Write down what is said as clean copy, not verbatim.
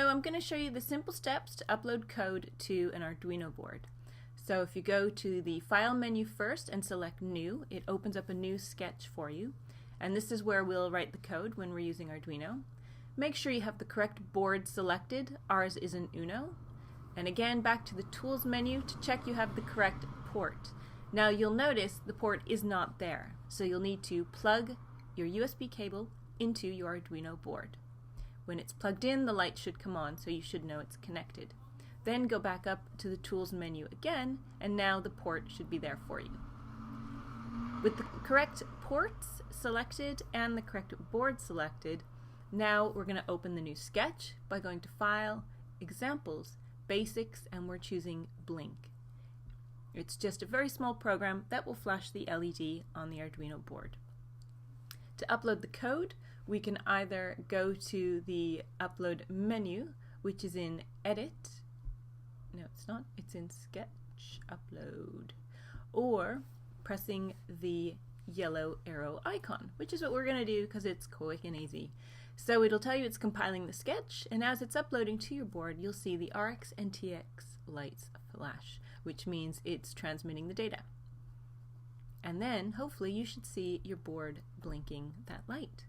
I'm going to show you the simple steps to upload code to an Arduino board. So if you go to the File menu first and select New, it opens up a new sketch for you. And this is where we'll write the code when we're using Arduino. Make sure you have the correct board selected. Ours is an Uno. And again, back to the Tools menu to check you have the correct port. Now you'll notice the port is not there, so you'll need to plug your USB cable into your Arduino board. When it's plugged in, the light should come on, so you should know it's connected. Then go back up to the Tools menu again, and now the port should be there for you. With the correct ports selected and the correct board selected, now we're going to open the new sketch by going to File, Examples, Basics, and we're choosing Blink. It's just a very small program that will flash the LED on the Arduino board. To upload the code, we can either go to the Upload menu, which is in Edit. No, it's not. It's in Sketch, Upload. Or pressing the yellow arrow icon, which is what we're going to do because it's quick and easy. So it'll tell you it's compiling the sketch, and as it's uploading to your board, you'll see the RX and TX lights flash, which means it's transmitting the data. And then, hopefully, you should see your board blinking that light.